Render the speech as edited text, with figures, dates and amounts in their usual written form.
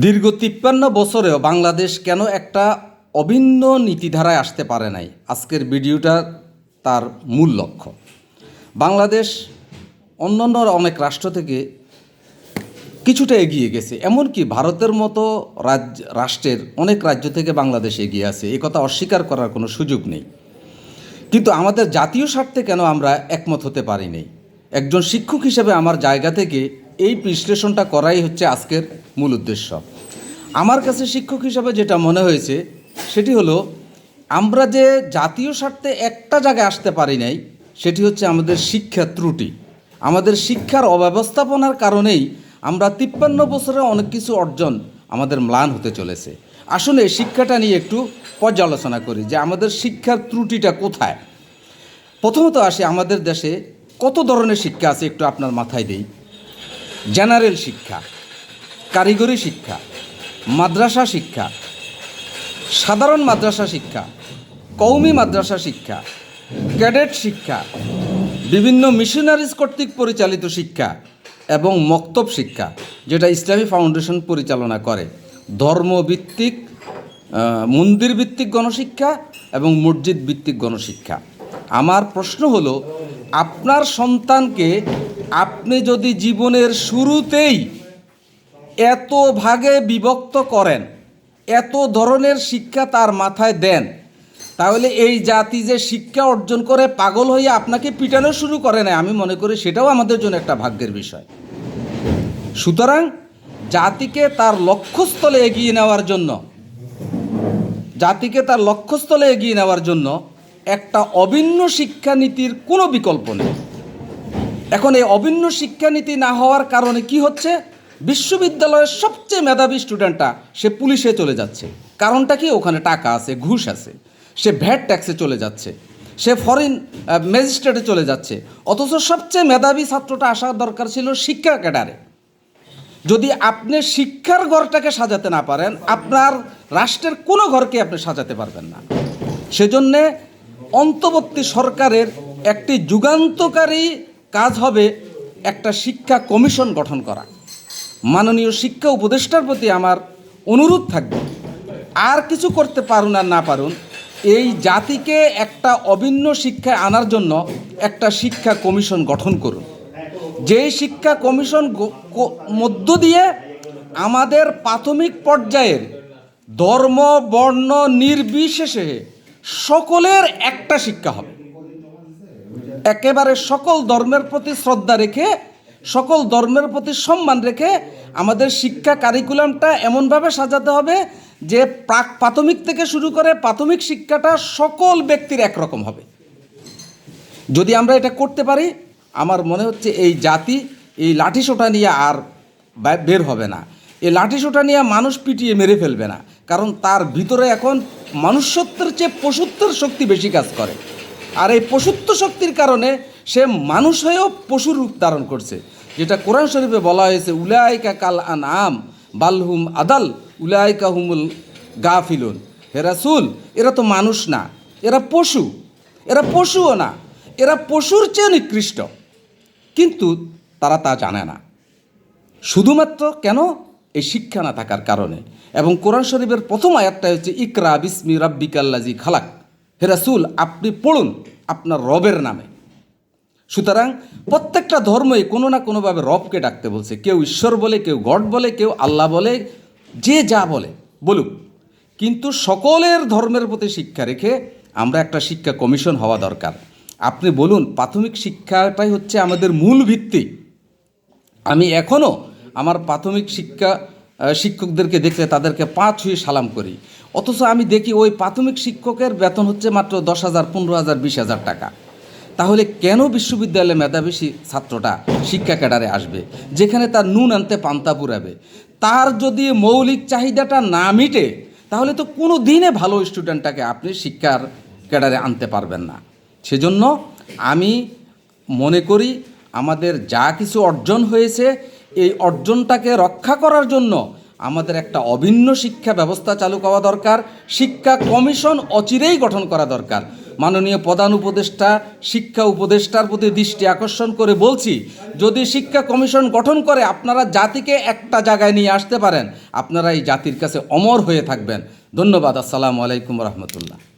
দীর্ঘ ৫৩ বছরেও বাংলাদেশ কেন একটা অভিন্ন নীতিধারায় আসতে পারে নাই, আজকের ভিডিওটা তার মূল লক্ষ্য। বাংলাদেশ অন্যান্য অনেক রাষ্ট্র থেকে কিছুটা এগিয়ে গেছে, এমনকি ভারতের মতো রাষ্ট্রের অনেক রাজ্য থেকে বাংলাদেশ এগিয়ে আছে, এ কথা অস্বীকার করার কোনো সুযোগ নেই। কিন্তু আমাদের জাতীয় স্বার্থে কেন আমরা একমত হতে পারিনি? একজন শিক্ষক হিসেবে আমার জায়গা থেকে এই বিশ্লেষণটা করাই হচ্ছে আজকের মূল উদ্দেশ্য। আমার কাছে শিক্ষক হিসাবে যেটা মনে হয়েছে সেটি হলো, আমরা যে জাতীয় স্বার্থে একটা জায়গায় আসতে পারি নাই, সেটি হচ্ছে আমাদের শিক্ষা ত্রুটি। আমাদের শিক্ষার অব্যবস্থাপনার কারণেই আমরা ৫৩ বছরে অনেক কিছু অর্জন আমাদের ম্লান হতে চলেছে। আসলে শিক্ষাটা নিয়ে একটু পর্যালোচনা করি যে আমাদের শিক্ষার ত্রুটিটা কোথায়। প্রথমত আসি, আমাদের দেশে কত ধরনের শিক্ষা আছে একটু আপনার মাথায় দেই। জেনারেল শিক্ষা, কারিগরি শিক্ষা, মাদ্রাসা শিক্ষা, সাধারণ মাদ্রাসা শিক্ষা, কওমি মাদ্রাসা শিক্ষা, ক্যাডেট শিক্ষা, বিভিন্ন মিশনারিজ কর্তৃক পরিচালিত শিক্ষা এবং মক্তব শিক্ষা, যেটা ইসলামী ফাউন্ডেশন পরিচালনা করে, ধর্মভিত্তিক মন্দির ভিত্তিক গণশিক্ষা এবং মসজিদ ভিত্তিক গণশিক্ষা। আমার প্রশ্ন হলো, আপনার সন্তানকে আপনি যদি জীবনের শুরুতেই এত ভাগে বিভক্ত করেন, এত ধরনের শিক্ষা তার মাথায় দেন, তাহলে এই জাতি যে শিক্ষা অর্জন করে পাগল হয়ে আপনাকে পিটানো শুরু করে না, আমি মনে করি সেটাও আমাদের জন্য একটা ভাগ্যের বিষয়। সুতরাং জাতিকে তার লক্ষ্যস্থলে এগিয়ে নেওয়ার জন্য একটা অভিন্ন শিক্ষানীতির কোনো বিকল্প নেই। এখন এই অভিন্ন শিক্ষানীতি না হওয়ার কারণে কি হচ্ছে? বিশ্ববিদ্যালয়ের সবচেয়ে মেধাবী স্টুডেন্টটা সে পুলিশে চলে যাচ্ছে। কারণটা কি? ওখানে টাকা আছে, ঘুষ আছে, সে ভ্যাট ট্যাক্সে চলে যাচ্ছে, সে ফরেন ম্যাজিস্ট্রেটে চলে যাচ্ছে। অথচ সবচেয়ে মেধাবী ছাত্রটা আসার দরকার ছিল শিক্ষা ক্যাডারে। যদি আপনি শিক্ষার ঘরটাকে সাজাতে না পারেন, আপনার রাষ্ট্রের কোনো ঘরকে আপনি সাজাতে পারবেন না। সেজন্যে অন্তর্বর্তী সরকারের একটি যুগান্তকারী কাজ হবে একটা শিক্ষা কমিশন গঠন করা। মাননীয় শিক্ষা উপদেষ্টার প্রতি আমার অনুরোধ থাকবে, আর কিছু করতে পারুন আর না পারুন, এই জাতিকে একটা অভিন্ন শিক্ষায় আনার জন্য একটা শিক্ষা কমিশন গঠন করুন। যেই শিক্ষা কমিশন মধ্য দিয়ে আমাদের প্রাথমিক পর্যায়ের ধর্ম বর্ণ নির্বিশেষে সকলের একটা শিক্ষা হবে। একেবারে সকল ধর্মের প্রতি শ্রদ্ধা রেখে, সকল ধর্মের প্রতি সম্মান রেখে আমাদের শিক্ষা কারিকুলামটা এমনভাবে সাজাতে হবে যে প্রাথমিক থেকে শুরু করে প্রাথমিক শিক্ষাটা সকল ব্যক্তির একরকম হবে। যদি আমরা এটা করতে পারি, আমার মনে হচ্ছে এই জাতি এই লাঠিসোঁটা নিয়ে আর বের হবে না। এই লাঠিসোঁটা নিয়ে মানুষ পিটিয়ে মেরে ফেলবে না, কারণ তার ভিতরে এখন মনুষ্যত্বের চেয়ে পশুত্বের শক্তি বেশি কাজ করে। আর এই পশুত্ব শক্তির কারণে সে মানুষ হয়েও পশুর রূপ ধারণ করছে, যেটা কোরআন শরীফে বলা হয়েছে, উলাইকা কাল আনআম বালহুম আদাল উলাইকা হুমুল গাফিলুন। হে রাসূল, এরা তো মানুষ না, এরা পশু। এরা পশুও না, এরা পশুর চেয়ে নিকৃষ্ট, কিন্তু তারা তা জানে না। শুধুমাত্র কেন? এই শিক্ষা না থাকার কারণে। এবং কোরআন শরীফের প্রথম আয়াতটা হচ্ছে, ইকরা বিসমি রাব্বিকাল্লাযী খালাক। হে রাসূল, আপনি পড়ুন আপনার রবের নামে। সুতরাং প্রত্যেকটা ধর্মই কোনো না কোনোভাবে রবকে ডাকতে বলছে। কেউ ঈশ্বর বলে, কেউ গড বলে, কেউ আল্লাহ বলে, যে যা বলে বলুক, কিন্তু সকলের ধর্মের প্রতি শিক্ষা রেখে আমরা একটা শিক্ষা কমিশন হওয়া দরকার। আপনি বলুন, প্রাথমিক শিক্ষাটাই হচ্ছে আমাদের মূল ভিত্তি। আমি এখনও আমার প্রাথমিক শিক্ষকদেরকে দেখলে তাদেরকে পা ছুঁয়ে সালাম করি, অথচ আমি দেখি ওই প্রাথমিক শিক্ষকের বেতন হচ্ছে মাত্র 10,000, 15,000, 20,000 টাকা। তাহলে কেন বিশ্ববিদ্যালয়ে মেধাবী ছাত্রটা শিক্ষা ক্যাডারে আসবে, যেখানে তার নুন আনতে পান্তা পুরাবে? তার যদি মৌলিক চাহিদাটা না মিটে, তাহলে তো কোনো দিনে ভালো স্টুডেন্টটাকে আপনি শিক্ষার ক্যাডারে আনতে পারবেন না। সেজন্য আমি মনে করি আমাদের যা কিছু অর্জন হয়েছে, এই অর্জনটাকে রক্ষা করার জন্য আমাদের একটা অভিন্ন শিক্ষা ব্যবস্থা চালু করা দরকার। শিক্ষা কমিশন অচিরেই গঠন করা দরকার। মাননীয় প্রধান উপদেষ্টা শিক্ষা উপদেষ্টার প্রতি দৃষ্টি আকর্ষণ করে বলছি, যদি শিক্ষা কমিশন গঠন করে আপনারা জাতিকে একটা জায়গায় নিয়ে আসতে পারেন, আপনারা এই জাতির কাছে অমর হয়ে থাকবেন। ধন্যবাদ। আসসালামু আলাইকুম রহমতুল্লাহ।